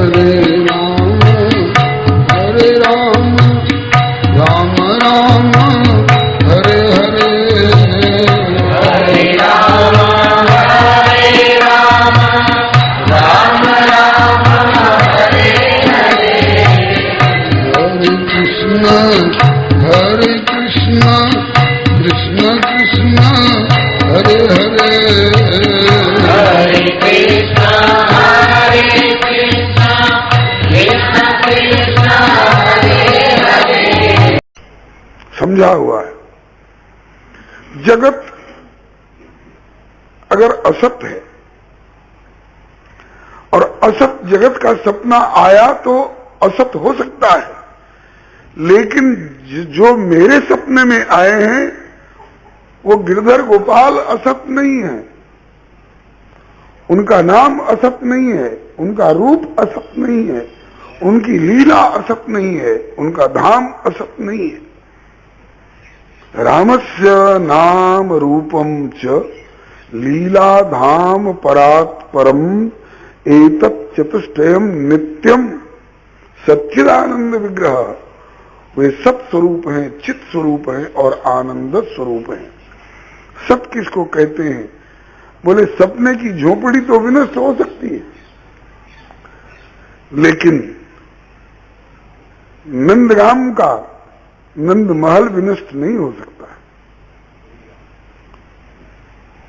हरे राम हरे राम राम राम हरे हरे हरे राम राम राम हरे हरे हरे कृष्ण कृष्ण कृष्ण हरे हरे हरे कृष्ण कृष्ण कृष्ण हरे हरे। समझा हुआ है। जगत अगर असत है और असत जगत का सपना आया तो असत हो सकता है, लेकिन जो मेरे सपने में आए हैं वो गिरधर गोपाल असत नहीं है, उनका नाम असत नहीं है, उनका रूप असत नहीं है, उनकी लीला असत नहीं है, उनका धाम असत नहीं है। रामस्य नाम रूपम च लीला धाम परात् परम एतत् चतुष्टयम नित्यम सच्चिदानंद विग्रह। वे सत स्वरूप हैं, चित स्वरूप हैं और आनंद स्वरूप हैं। सत किसको कहते हैं? बोले सपने की झोपड़ी तो विनष्ट हो सकती है, लेकिन नंदगाम का नंद महल विनष्ट नहीं हो सकता है।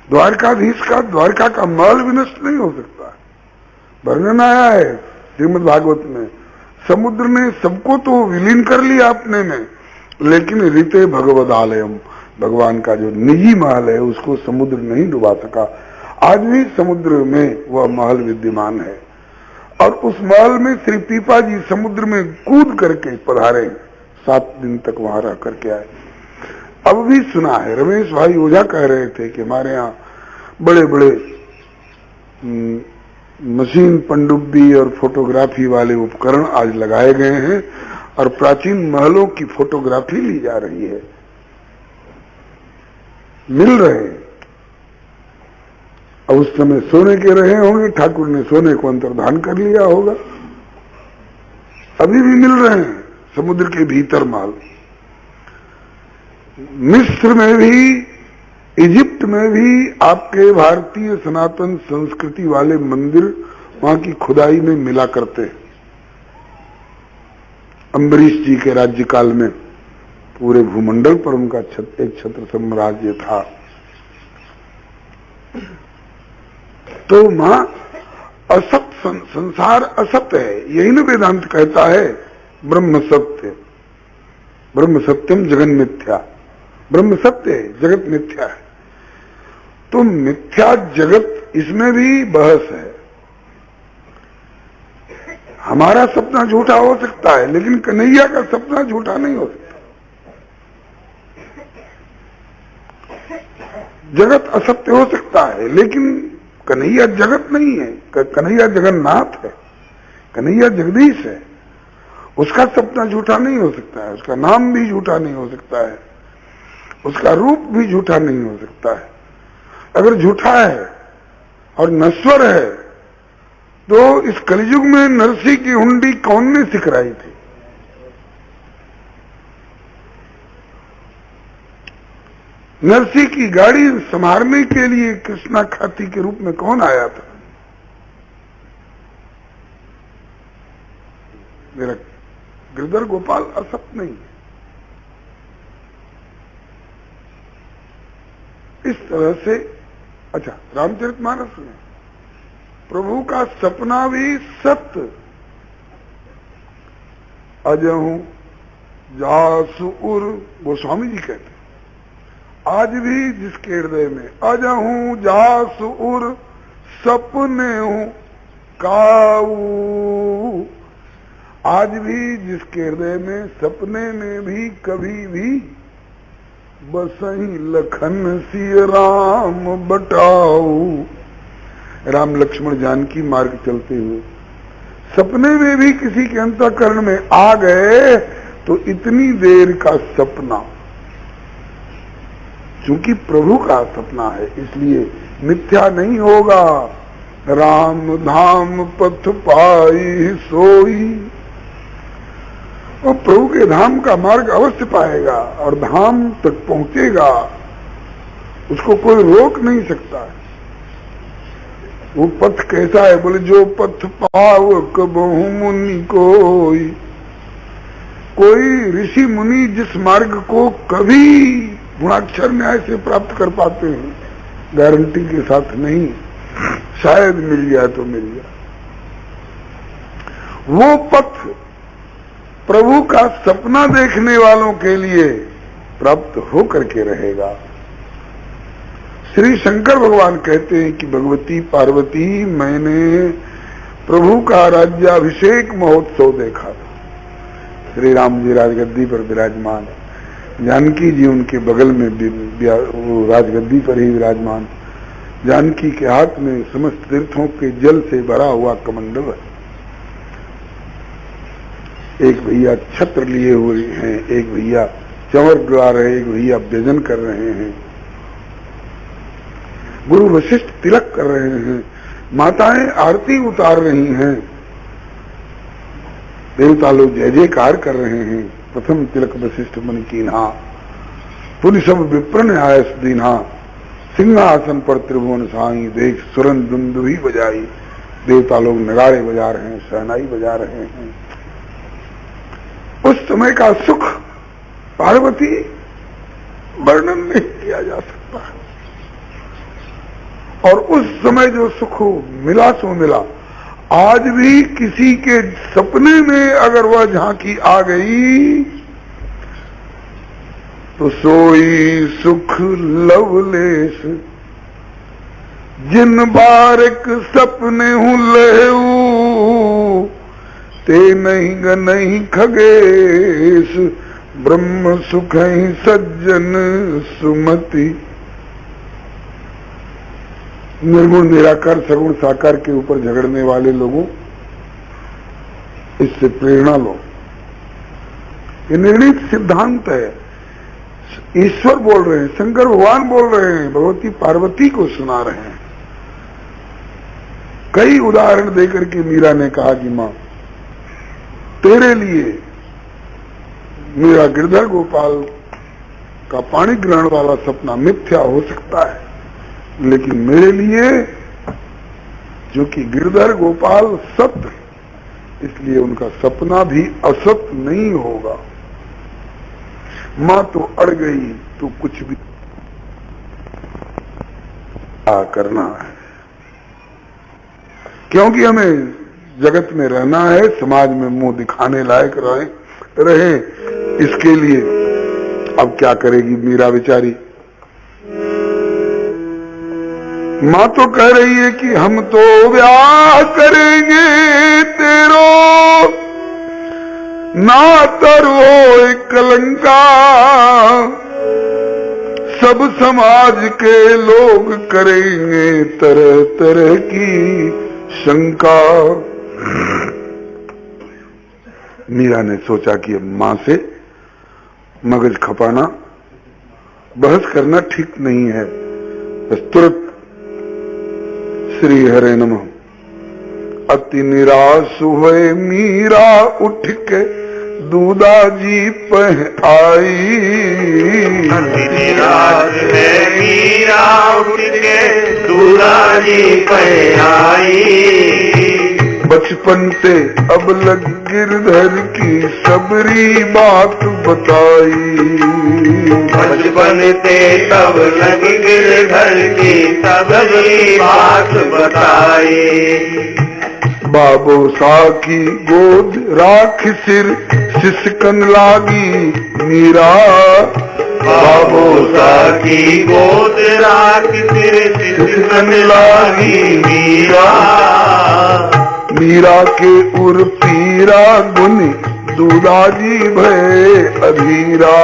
द्वारकाधीश का द्वारका का महल विनष्ट नहीं हो सकता है। वर्णन आया है श्रीमद् भागवत में, समुद्र ने सबको तो विलीन कर लिया अपने में, लेकिन ऋते भगवदालयम, भगवान का जो निजी महल है उसको समुद्र नहीं डुबा सका। आज भी समुद्र में वह महल विद्यमान है और उस महल में श्री पीपा जी समुद्र में कूद करके पधारे, 7 दिन तक वहां रह करके आए। अब भी सुना है, रमेश भाई ओझा कह रहे थे कि हमारे यहाँ बड़े बड़े मशीन पनडुब्बी और फोटोग्राफी वाले उपकरण आज लगाए गए हैं और प्राचीन महलों की फोटोग्राफी ली जा रही है, मिल रहे हैं। अब उस समय सोने के रहे होंगे, ठाकुर ने सोने को अंतर्धान कर लिया होगा। अभी भी मिल रहे हैं समुद्र के भीतर महल। मिस्र में भी, इजिप्ट में भी आपके भारतीय सनातन संस्कृति वाले मंदिर वहां की खुदाई में मिला करते। अम्बरीश जी के राज्यकाल में पूरे भूमंडल पर उनका एक छत्र साम्राज्य था। तो मां असत संसार असत है, यही न वेदांत कहता है। ब्रह्म सत्य, ब्रह्म सत्यम जगन मिथ्या, ब्रह्म सत्य है, जगत मिथ्या है। तो मिथ्या जगत, इसमें भी बहस है। हमारा सपना झूठा हो सकता है, लेकिन कन्हैया का सपना झूठा नहीं हो सकता। जगत असत्य हो सकता है, लेकिन कन्हैया जगत नहीं है। कन्हैया जगन्नाथ है, कन्हैया जगदीश है। उसका सपना झूठा नहीं हो सकता है, उसका नाम भी झूठा नहीं हो सकता है, उसका रूप भी झूठा नहीं हो सकता है। अगर झूठा है और नश्वर है तो इस कलयुग में नरसी की हुंडी कौन ने सिकराई थी? नरसी की गाड़ी संभालने के लिए कृष्णा खाती के रूप में कौन आया था? मेरा गिरधर गोपाल असत नहीं है। इस तरह से अच्छा, रामचरितमानस में प्रभु का सपना भी सत्य। अजहू जासु उर, गोस्वामी जी कहते हैं, आज भी जिसके हृदय में अजहू जासु उर सपने हूं काऊ, आज भी जिसके हृदय में सपने में भी कभी भी बसही लखन सिय राम बटाऊ। राम लक्ष्मण जानकी मार्ग चलते हुए सपने में भी किसी के अंतःकरण में आ गए तो इतनी देर का सपना, चूंकि प्रभु का सपना है इसलिए मिथ्या नहीं होगा। राम धाम पथ पाई सोई। वो प्रभु के धाम का मार्ग अवश्य पाएगा और धाम तक पहुंचेगा, उसको कोई रोक नहीं सकता है। वो पथ कैसा है? बोले जो पथ पावक बहु मुनि कोई ऋषि मुनि जिस मार्ग को कभी गुणाक्षर न्याय से प्राप्त कर पाते हैं, गारंटी के साथ नहीं, शायद मिल गया तो मिल गया। वो पथ प्रभु का सपना देखने वालों के लिए प्राप्त हो करके रहेगा। श्री शंकर भगवान कहते हैं कि भगवती पार्वती, मैंने प्रभु का राज्याभिषेक महोत्सव देखा था। श्री राम जी राजगद्दी पर विराजमान, जानकी जी उनके बगल में वो राजगद्दी पर ही विराजमान। जानकी के हाथ में समस्त तीर्थों के जल से भरा हुआ कमंडल है। एक भैया छत्र लिए हुए हैं, एक भैया चंवर डुला रहे, एक भैया व्यजन कर रहे हैं, गुरु वशिष्ठ तिलक कर रहे हैं, माताएं आरती उतार रही हैं, देवता लोग जय जयकार कर रहे हैं। प्रथम तिलक वशिष्ठ मन कीन्हा, पुनि सब विप्रन आयस दीन्हा, सिंहासन पर त्रिभुवन साई, देख सुरन दुंदुभी बजाई। देवता लोग नगाड़े बजा रहे हैं, शहनाई बजा रहे हैं। उस समय का सुख पार्वती वर्णन नहीं किया जा सकता है। और उस समय जो सुख मिला सो मिला। आज भी किसी के सपने में अगर वह झांकी आ गई तो सोई सुख लवलेश, जिन बारिक सपने हूं लेऊ, ते नहीं खगेश, ब्रह्म सुख ही सज्जन सुमति। निर्गुण निराकार सगुण साकार के ऊपर झगड़ने वाले लोगों, इससे प्रेरणा लो। ये निर्णित सिद्धांत है। ईश्वर बोल रहे हैं, शंकर भगवान बोल रहे हैं, भगवती पार्वती को सुना रहे हैं। कई उदाहरण देकर के मीरा ने कहा कि मां, तेरे लिए मेरा गिरधर गोपाल का पाणी ग्रहण वाला सपना मिथ्या हो सकता है, लेकिन मेरे लिए जो कि गिरधर गोपाल सत्य, इसलिए उनका सपना भी असत्य नहीं होगा। मां तो अड़ गई तो कुछ भी करना है, क्योंकि हमें जगत में रहना है, समाज में मुंह दिखाने लायक रहे। इसके लिए अब क्या करेगी मीरा बेचारी। मां तो कह रही है कि हम तो ब्याह करेंगे तेरो, ना तरो कलंका, सब समाज के लोग करेंगे तरह तरह की शंका। मीरा ने सोचा कि अब मां से मगज खपाना, बहस करना ठीक नहीं है। बस तुरंत श्री हरे नमः। अति निराश हुए मीरा उठ के दूधा जी पह आई। अति निराश है मीरा उठ के दूधा जी पह आई। बचपन से अब लग गिरधर की सबरी बात बताई। बचपन से तब लग गिरधर की सबरी बात बताई। बाबो साकी गोद राख सिर सिसकन लागी मीरा। बाबो साकी गोद राख सिर सिसकन लागी मीरा। मीरा के उर पीरा गुनी दूधा जी भय अधीरा।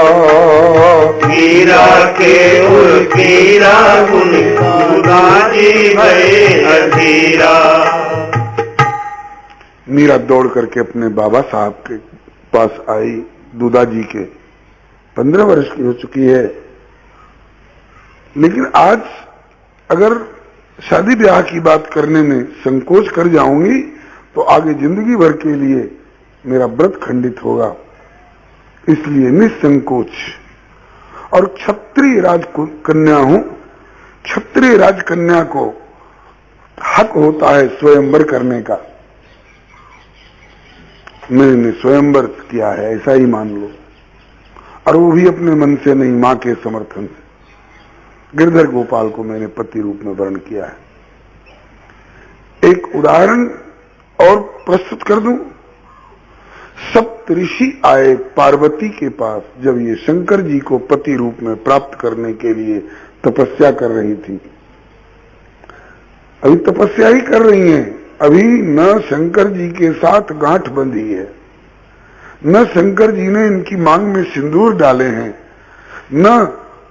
मीरा के उर पीरा गुनी दूधा जी भय अधीरा। मीरा दौड़ करके अपने बाबा साहब के पास आई। दूधा जी के 15 वर्ष की हो चुकी है, लेकिन आज अगर शादी ब्याह की बात करने में संकोच कर जाऊंगी तो आगे जिंदगी भर के लिए मेरा व्रत खंडित होगा। इसलिए निसंकोच। और क्षत्रिय राजकन्या हूं, क्षत्रिय राजकन्या को हक होता है स्वयंवर करने का। मैंने स्वयंवर किया है, ऐसा ही मान लो, और वो भी अपने मन से नहीं, मां के समर्थन से। गिरधर गोपाल को मैंने पति रूप में वर्ण किया है। एक उदाहरण और प्रस्तुत कर दूं। सप्तऋषि आए पार्वती के पास जब ये शंकर जी को पति रूप में प्राप्त करने के लिए तपस्या कर रही थी। अभी तपस्या ही कर रही हैं, अभी न शंकर जी के साथ गांठ बंधी है, न शंकर जी ने इनकी मांग में सिंदूर डाले हैं, न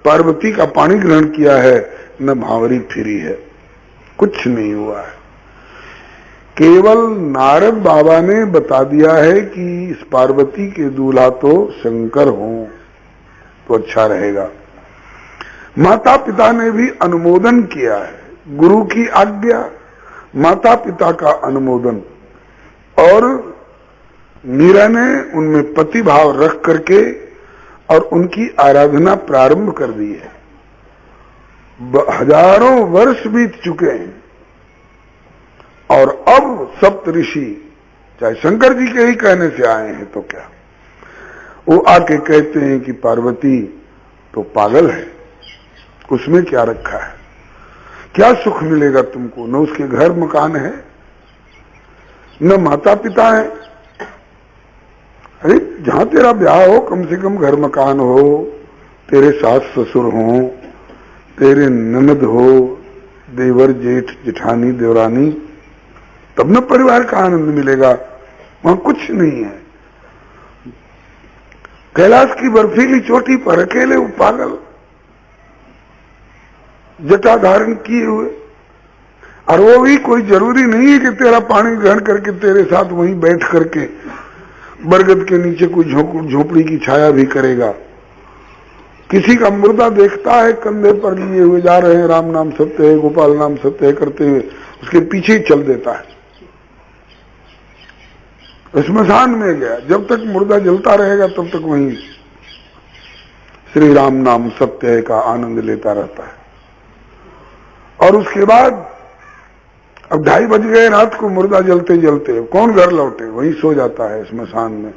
पार्वती का पानी ग्रहण किया है, न भांवरी फिरी है, कुछ नहीं हुआ है। केवल नारद बाबा ने बता दिया है कि इस पार्वती के दूल्हा तो शंकर हों तो अच्छा रहेगा। माता पिता ने भी अनुमोदन किया है, गुरु की आज्ञा, माता पिता का अनुमोदन, और मीरा ने उनमें पति भाव रख करके और उनकी आराधना प्रारंभ कर दी है। हजारों वर्ष बीत चुके हैं और अब सप्तऋषि चाहे शंकर जी के ही कहने से आए हैं तो क्या, वो आके कहते हैं कि पार्वती तो पागल है, उसमें क्या रखा है, क्या सुख मिलेगा तुमको, न उसके घर मकान है, न माता पिता है। अरे जहां तेरा ब्याह हो कम से कम घर मकान हो, तेरे सास ससुर हो, तेरे ननद हो, देवर जेठ जेठानी देवरानी, तब न परिवार का आनंद मिलेगा। वहां कुछ नहीं है। कैलाश की बर्फीली चोटी पर अकेले वो पागल जटा धारण किए हुए, और वो भी कोई जरूरी नहीं है कि तेरा पानी ग्रहण करके तेरे साथ वहीं बैठ करके बरगद के नीचे कोई झोपड़ी की छाया भी करेगा। किसी का मुर्दा देखता है कंधे पर लिए हुए जा रहे हैं, राम नाम सत्य है, गोपाल नाम सत्य है करते हुए, उसके पीछे ही चल देता है। स्मशान में गया, जब तक मुर्दा जलता रहेगा तब तक वहीं श्री राम नाम सत्य है का आनंद लेता रहता है। और उसके बाद अब 2:30 बज गए रात को, मुर्दा जलते जलते कौन घर लौटे, वहीं सो जाता है स्मशान में,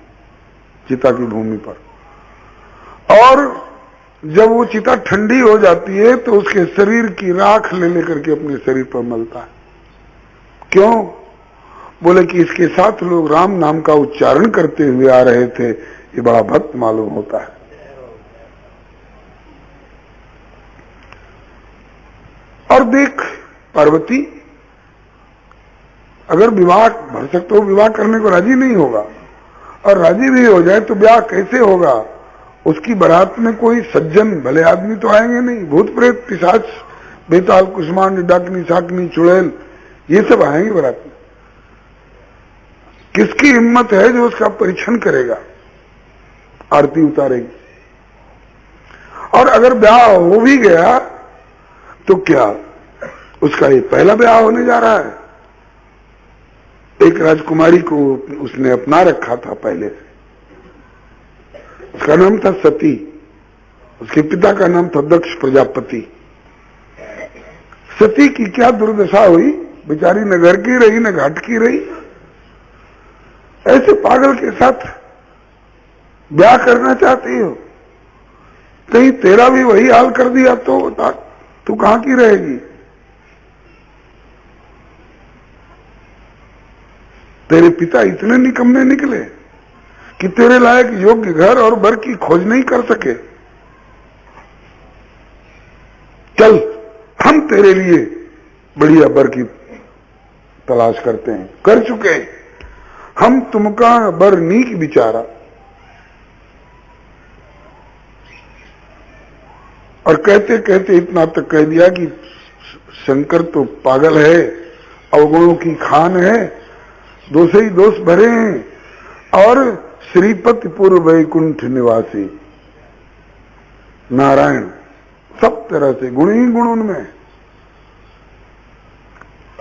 चिता की भूमि पर। और जब वो चिता ठंडी हो जाती है तो उसके शरीर की राख ले लेकर के अपने शरीर पर मलता है। क्यों? बोले कि इसके साथ लोग राम नाम का उच्चारण करते हुए आ रहे थे, ये बड़ा भक्त मालूम होता है। और देख पार्वती अगर विवाह भर सकते हो, विवाह करने को राजी नहीं होगा, और राजी भी हो जाए तो ब्याह कैसे होगा? उसकी बारात में कोई सज्जन भले आदमी तो आएंगे नहीं, भूत प्रेत पिशाच बेताल कुष्मांड डाकनी साकनी चुड़ैल ये सब आएंगे बारात में। किसकी हिम्मत है जो उसका परीक्षण करेगा, आरती उतारेगी? और अगर ब्याह हो भी गया तो क्या उसका ये पहला ब्याह होने जा रहा है? एक राजकुमारी को उसने अपना रखा था पहले से, उसका नाम था सती, उसके पिता का नाम था दक्ष प्रजापति। सती की क्या दुर्दशा हुई, बेचारी न घर की रही न घाट की रही। ऐसे पागल के साथ ब्याह करना चाहती हो? कहीं तेरा भी वही हाल कर दिया तो तू कहां की रहेगी? तेरे पिता इतने निकम्मे निकले कि तेरे लायक योग्य घर और बर की खोज नहीं कर सके। चल हम तेरे लिए बढ़िया बर की तलाश करते हैं, कर चुके हैं हम, तुमका बर नीक बिचारा। और कहते कहते इतना तक कह दिया कि शंकर तो पागल है, अवगुणों की खान है, दोषे ही दोष भरे हैं, और श्रीपति पूर्व वैकुंठ निवासी नारायण सब तरह से गुण ही गुण उनमें।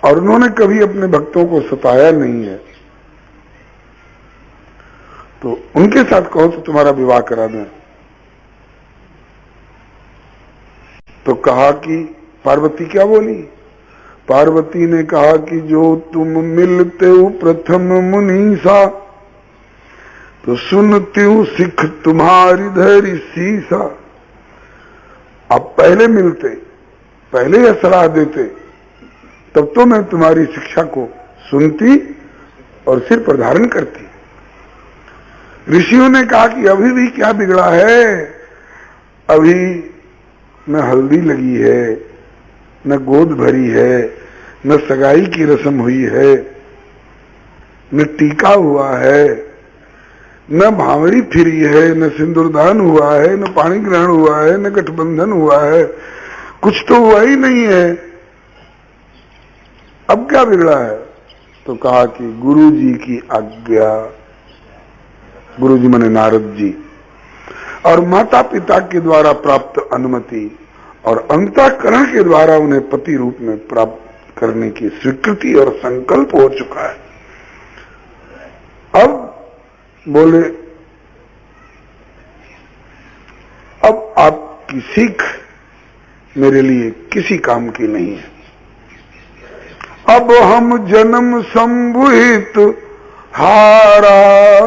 और उन्होंने कभी अपने भक्तों को सताया नहीं है, तो उनके साथ कहो तो तुम्हारा विवाह करा दें। तो कहा कि पार्वती क्या बोली? पार्वती ने कहा कि जो तुम मिलते हो प्रथम मुनीसा, तो सुनती हूं सिख तुम्हारी धैर्य सीसा। आप पहले मिलते, पहले यह सलाह देते, तब तो मैं तुम्हारी शिक्षा को सुनती और सिर पर धारण करती। ऋषियों ने कहा कि अभी भी क्या बिगड़ा है, अभी न हल्दी लगी है, न गोद भरी है, न सगाई की रस्म हुई है, न टीका हुआ है, न भावरी फिरी है, न सिंदूरदान हुआ है, न पाणी ग्रहण हुआ है, न गठबंधन हुआ है, कुछ तो हुआ ही नहीं है, अब क्या बिगड़ा है? तो कहा कि गुरु जी की आज्ञा, गुरु जी माने नारद जी, और माता पिता के द्वारा प्राप्त अनुमति और अंतःकरण के द्वारा उन्हें पति रूप में प्राप्त करने की स्वीकृति और संकल्प हो चुका है। अब बोले, अब आपकी सीख मेरे लिए किसी काम की नहीं है। अब हम जन्म संभुहित हारा,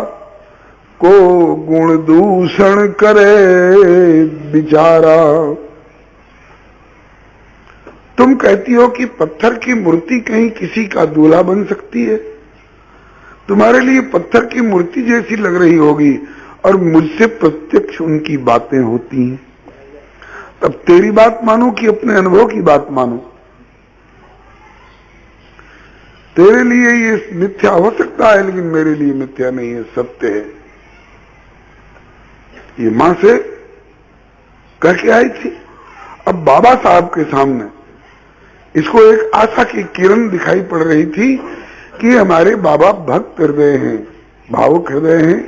को गुण दूषण करे बिचारा। तुम कहती हो कि पत्थर की मूर्ति कहीं किसी का दूल्हा बन सकती है, तुम्हारे लिए पत्थर की मूर्ति जैसी लग रही होगी और मुझसे प्रत्यक्ष उनकी बातें होती हैं। तब तेरी बात मानो कि अपने अनुभव की बात मानो? तेरे लिए ये मिथ्या हो सकता है, लेकिन मेरे लिए मिथ्या नहीं है, सत्य है। ये मां से कह के आई थी। अब बाबा साहब के सामने इसको एक आशा की किरण दिखाई पड़ रही थी कि हमारे बाबा भक्त हृदय हैं, भावुक हृदय हैं,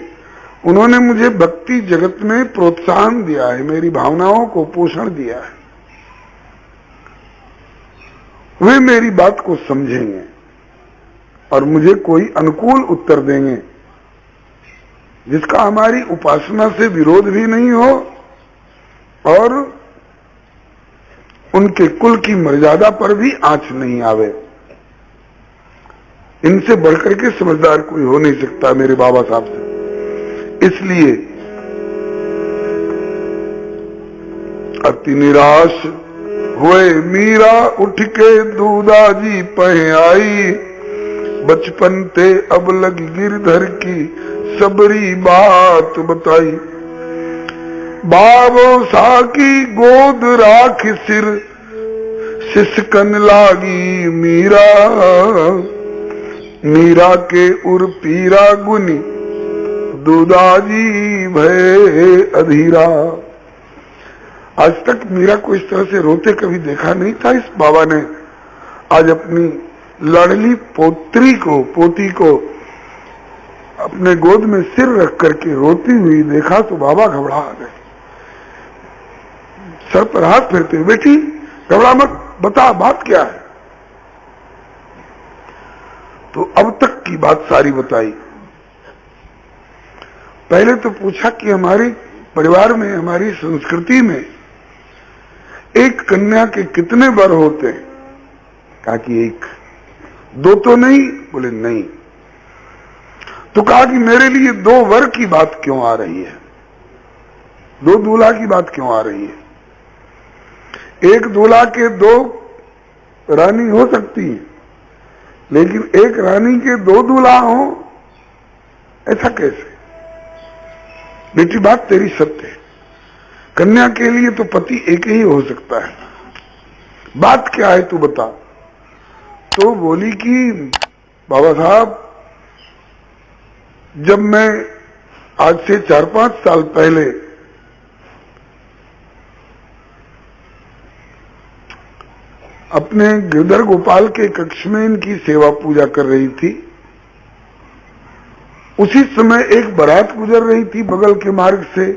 उन्होंने मुझे भक्ति जगत में प्रोत्साहन दिया है, मेरी भावनाओं को पोषण दिया है, वे मेरी बात को समझेंगे और मुझे कोई अनुकूल उत्तर देंगे जिसका हमारी उपासना से विरोध भी नहीं हो और उनके कुल की मर्यादा पर भी आंच नहीं आवे। इनसे बढ़कर के समझदार कोई हो नहीं सकता मेरे बाबा साहब से। इसलिए अति निराश हुए मीरा, उठ के दूधा जी पह आई, बचपन ते अब लगी गिरधर की सबरी बात बताई। बाबो साकी गोद राख सिर, सिसकन लागी मीरा, मीरा के उर पीरा गुनी, दूदाजी भय अधीरा। आज तक मीरा को इस तरह से रोते कभी देखा नहीं था। इस बाबा ने आज अपनी लाडली पोती को अपने गोद में सिर रख करके रोती हुई देखा तो बाबा घबरा गए, सर पर हाथ फेरते, बेटी घबरा मत, बता बात क्या है। तो अब तक की बात सारी बताई। पहले तो पूछा कि हमारे परिवार में, हमारी संस्कृति में एक कन्या के कितने वर होते हैं? कहा कि एक। दो तो नहीं? बोले नहीं। तो कहा कि मेरे लिए दो वर की बात क्यों आ रही है, दो दूल्हा की बात क्यों आ रही है? एक दूल्हा के दो रानी हो सकती है, लेकिन एक रानी के दो दूल्हा हो, ऐसा कैसे? बेटी बात तेरी सत्य है, कन्या के लिए तो पति एक ही हो सकता है। बात क्या है तू बता। तो बोली कि बाबा साहब, जब मैं आज से 4-5 साल पहले अपने गिरधर गोपाल के कक्ष में इनकी सेवा पूजा कर रही थी, उसी समय एक बारात गुजर रही थी बगल के मार्ग से।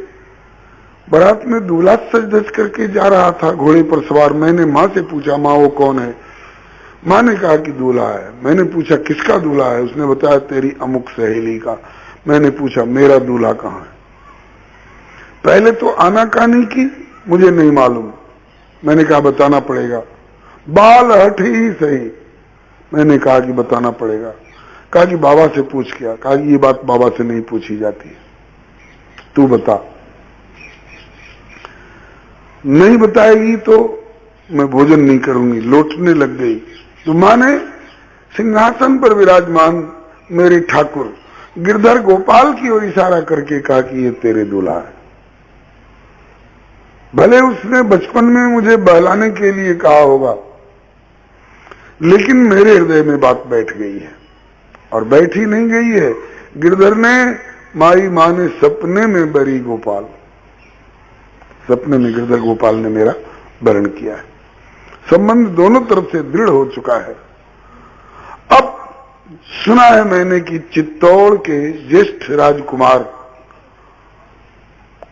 बारात में दूल्हा सज धज करके जा रहा था, घोड़े पर सवार। मैंने माँ से पूछा, माँ वो कौन है? माँ ने कहा कि दूल्हा है। मैंने पूछा किसका दूल्हा है? उसने बताया तेरी अमुक सहेली का। मैंने पूछा मेरा दूल्हा कहाँ है? पहले तो आनाकानी की, मुझे नहीं मालूम। मैंने कहा बताना पड़ेगा। बाल हट ही सही। मैंने कहा कि बताना पड़ेगा। कहा कि बाबा से पूछ क्या? कहा कि ये बात बाबा से नहीं पूछी जाती है, तू बता। नहीं बताएगी तो मैं भोजन नहीं करूंगी। लौटने लग गई तो मां ने सिंहासन पर विराजमान मेरे ठाकुर गिरधर गोपाल की ओर इशारा करके कहा कि ये तेरे दूल्हा है। भले उसने बचपन में मुझे बहलाने के लिए कहा होगा, लेकिन मेरे हृदय में बात बैठ गई है। और बैठी नहीं गई है, गिरधर ने माई मां ने सपने में बरी गोपाल, सपने में गिरधर गोपाल ने मेरा वर्ण किया है। संबंध दोनों तरफ से दृढ़ हो चुका है। अब सुना है मैंने कि चित्तौड़ के ज्येष्ठ राजकुमार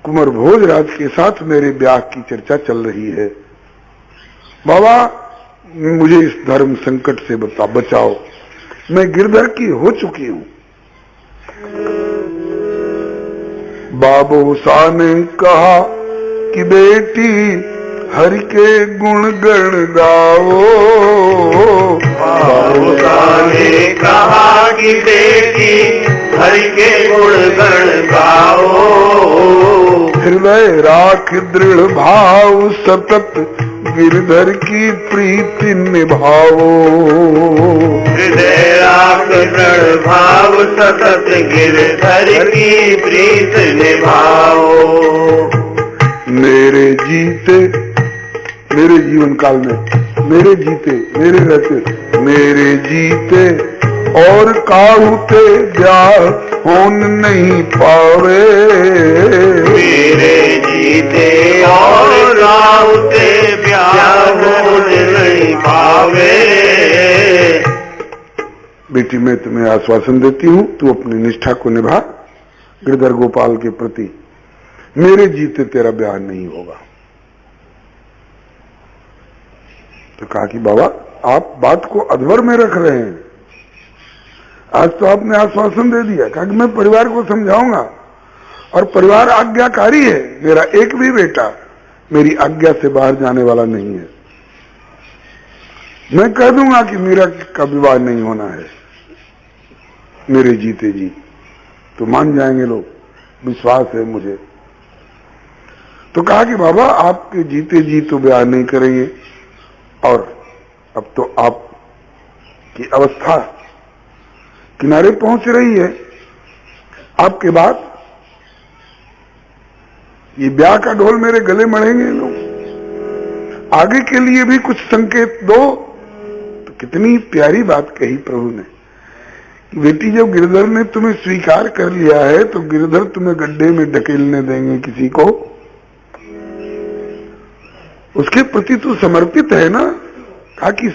कुंवर भोजराज के साथ मेरे ब्याह की चर्चा चल रही है। बाबा मुझे इस धर्म संकट से बचाओ, मैं गिरधर की हो चुकी हूं। बाबूसा ने कहा कि बेटी हरि के गुण गण गाओ। बाबूसा ने कहा कि बेटी हरि के गुण गण गाओ। हृदय राख दृढ़ भाव सतत गिरधर की प्रीति निभाओ। हृदय राख दृढ़ भाव सतत गिरधर की प्रीत निभाओ। मेरे जीते, मेरे जीवन काल में, मेरे जीते, मेरे रहते, मेरे जीते और काहुते ब्याह होन नहीं पावे। मेरे जीते और काहुते ब्याह होन नहीं पावे। बेटी मैं तुम्हें आश्वासन देती हूँ, तू अपनी निष्ठा को निभा। गिरधर गोपाल के प्रति मेरे जीते तेरा ब्याह नहीं होगा। तो कहा कि बाबा आप बात को अधवर में रख रहे हैं। आज तो आपने आश्वासन दे दिया। कहा कि मैं परिवार को समझाऊंगा और परिवार आज्ञाकारी है। मेरा एक भी बेटा मेरी आज्ञा से बाहर जाने वाला नहीं है। मैं कह दूंगा कि मीरा का विवाह नहीं होना है मेरे जीते जी, तो मान जाएंगे लोग, विश्वास है मुझे। तो कहा कि बाबा आपके जीते जी तो ब्याह नहीं करेंगे, और अब तो आप की अवस्था किनारे पहुंच रही है। आपके बाद ये ब्याह का ढोल मेरे गले मढ़ेंगे लोग। आगे के लिए भी कुछ संकेत दो। तो कितनी प्यारी बात कही प्रभु ने कि बेटी जब गिरधर ने तुम्हें स्वीकार कर लिया है तो गिरधर तुम्हें गड्ढे में ढकेलने देंगे किसी को? उसके प्रति तू समर्पित है ना? कहा कि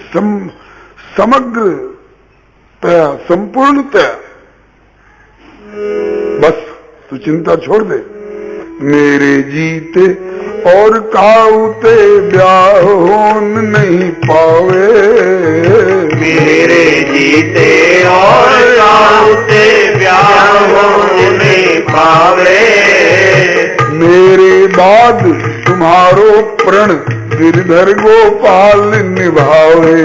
समग्र संपूर्णतः, बस तू चिंता छोड़ दे। मेरे जीते और काउते ब्याह होन नहीं पावे। मेरे जीते और काउते ब्याह होन नहीं पावे। मेरे बाद तुम्हारो प्रण गिरधर गोपाल निभावे।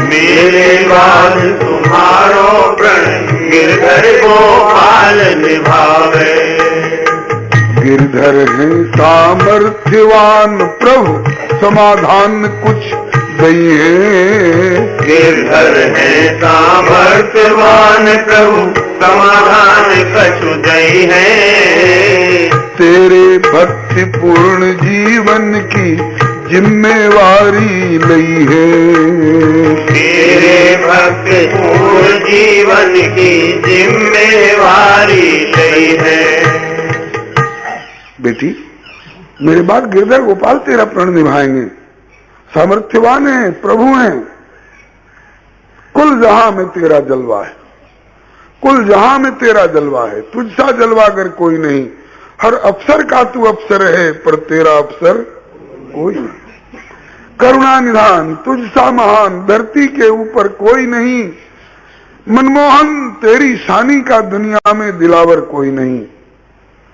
मेरे बाद तुम्हारो प्रण गिरधर गोपाल निभावे। गिरधर है सामर्थ्यवान प्रभु समाधान कुछ दइए। गिरधर है सामर्थ्यवान प्रभु समाधान कछु दई है। तेरे भक्ति पूर्ण जीवन की जिम्मेवारी लई है। तेरे भक्ति पूर्ण जीवन की जिम्मेवारी लई है। बेटी मेरे बाद गिरधर गोपाल तेरा प्रण निभाएंगे। सामर्थ्यवान है, प्रभु हैं। कुल जहां में तेरा जलवा है, कुल जहां में तेरा जलवा है। तुझसा जलवा अगर कोई नहीं। हर अफसर का तू अफसर है, पर तेरा अफसर कोई नहीं। करुणा निधान तुझसा महान धरती के ऊपर कोई नहीं, मनमोहन तेरी शानी का दुनिया में दिलावर कोई नहीं।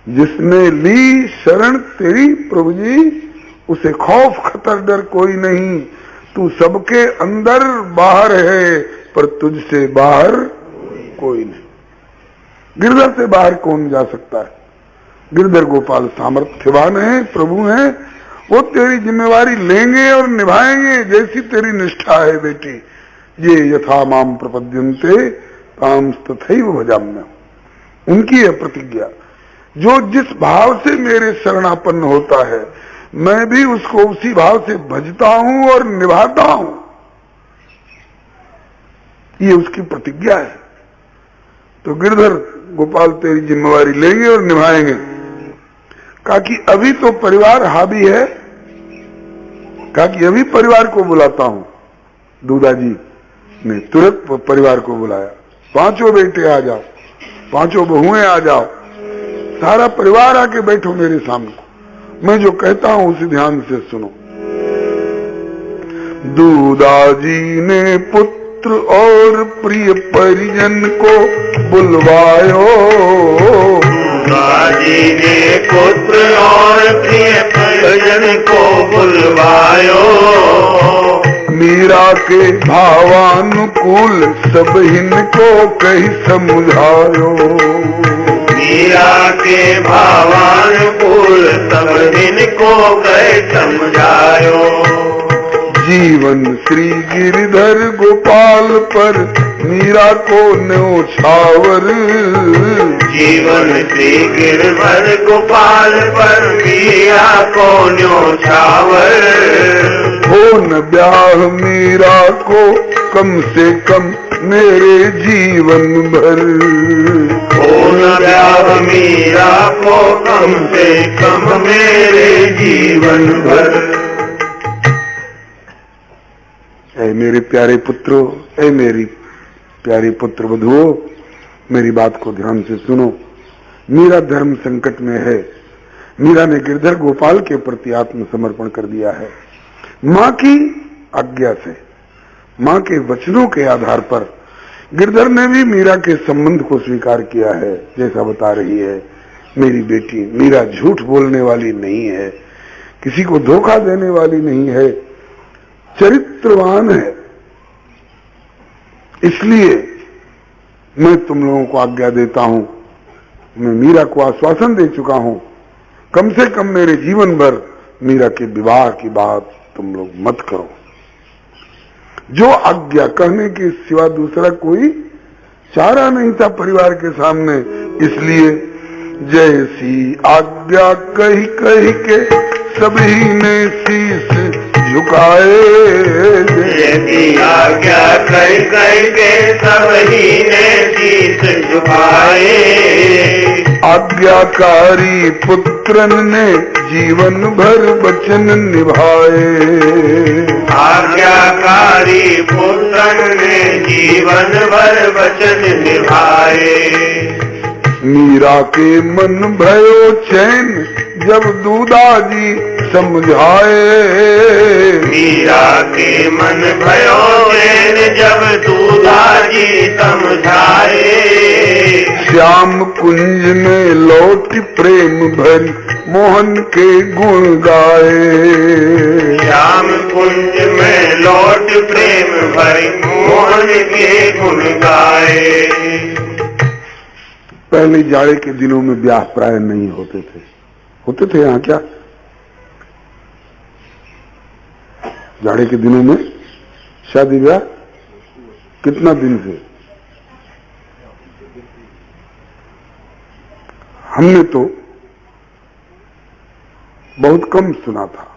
जिसने ली शरण तेरी प्रभु जी, उसे खौफ खतर डर कोई नहीं। तू सबके अंदर बाहर है, पर तुझसे बाहर कोई नहीं। गिरधर से बाहर कौन जा सकता है? गिरधर गोपाल सामर्थ्यवान है, प्रभु है, वो तेरी जिम्मेवारी लेंगे और निभाएंगे। जैसी तेरी निष्ठा है बेटी, ये यथा माम प्रपद्यन्ते ताम तथैव भजाम्य, उनकी है प्रतिज्ञा। जो जिस भाव से मेरे शरणापन्न होता है, मैं भी उसको उसी भाव से भजता हूं और निभाता हूं, ये उसकी प्रतिज्ञा है। तो गिरधर गोपाल तेरी जिम्मेवारी लेंगे और निभाएंगे। कहा कि अभी तो परिवार हावी है, कहा कि अभी परिवार को बुलाता हूं। दूधाजी ने तुरंत परिवार को बुलाया, पांचों बेटे आ जाओ, पांचों बहुएं आ जाओ, सारा परिवार आके बैठो मेरे सामने, मैं जो कहता हूं उसे ध्यान से सुनो। दूधाजी ने पुत्र और प्रिय परिजन को बुलवायो, दूधाजी ने पुत्र और प्रिय परिजन को बुलवायो। मीरा के भावानुकूल सब इनको कही समझायो, मीरा के भावानुकूल सब इनको कही समझायो। जीवन श्री गिरधर गोपाल पर मीरा को न्योछावर, जीवन श्री गिरधर गोपाल पर मीरा को न्योछावर। हो न ब्याह मीरा को कम से कम मेरे जीवन भर, हो न ब्याह मीरा को कम से कम मेरे जीवन भर। ऐ मेरे प्यारे पुत्रों, ऐ मेरी प्यारी पुत्र वधुओं, मेरी बात को ध्यान से सुनो। मीरा धर्म संकट में है। मीरा ने गिरधर गोपाल के प्रति आत्मसमर्पण कर दिया है। मां की आज्ञा से, मां के वचनों के आधार पर गिरधर ने भी मीरा के संबंध को स्वीकार किया है। जैसा बता रही है मेरी बेटी, मीरा झूठ बोलने वाली नहीं है, किसी को धोखा देने वाली नहीं है, चरित्रवान है। इसलिए मैं तुम लोगों को आज्ञा देता हूं, मैं मीरा को आश्वासन दे चुका हूं, कम से कम मेरे जीवन भर मीरा के विवाह की बात तुम लोग मत करो। जो आज्ञा कहने के सिवा दूसरा कोई चारा नहीं था परिवार के सामने। इसलिए जैसी आज्ञा कही कही के सभी ने शीश झुकाए, जैसी आज्ञा कही कही के सभी ने शीश झुकाए। आज्ञाकारी पुत्रन ने जीवन भर वचन निभाए, आज्ञाकारी पुत्रन ने जीवन भर वचन निभाए। मीरा के मन भयो चैन जब दूधाजी समझाए, मीरा के मन भयो चैन जब दूधाजी समझाए। श्याम कुंज में लौट प्रेम भरी मोहन के गुण गाए, श्याम कुंज में लौट प्रेम भरी मोहन के गुण गाए। पहले जाड़े के दिनों में ब्याह प्राय नहीं होते थे। होते थे यहाँ क्या? जाड़े के दिनों में शादी ब्याह कितना दिन से? हमने तो बहुत कम सुना था,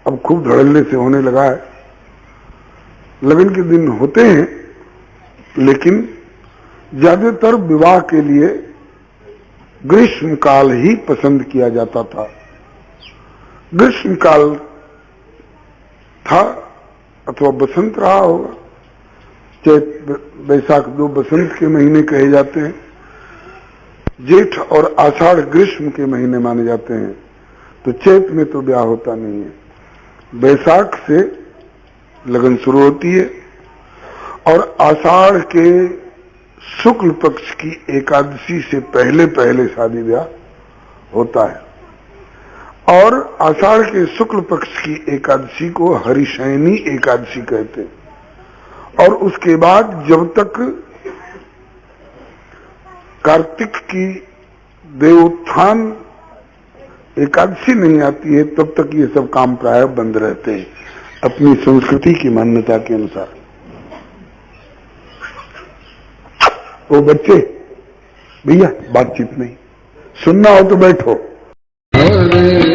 अब खूब धड़ल्ले से होने लगा है। लगन के दिन होते हैं, लेकिन ज्यादातर विवाह के लिए ग्रीष्म काल ही पसंद किया जाता था। ग्रीष्म काल था अथवा बसंत रहा होगा। चैत बैसाख दो बसंत के महीने कहे जाते हैं, जेठ और आषाढ़ ग्रीष्म के महीने माने जाते हैं। तो चैत में तो ब्याह होता नहीं है। बैसाख से लगन शुरू होती है और आषाढ़ के शुक्ल पक्ष की एकादशी से पहले पहले शादी ब्याह होता है। और आषाढ़ के शुक्ल पक्ष की एकादशी को हरिशयनी एकादशी कहते हैं। और उसके बाद जब तक कार्तिक की देवोत्थान एकादशी नहीं आती है तब तक ये सब काम प्राय बंद रहते हैं अपनी संस्कृति की मान्यता के अनुसार। वो बच्चे भैया बातचीत नहीं, सुनना हो तो बैठो। हरे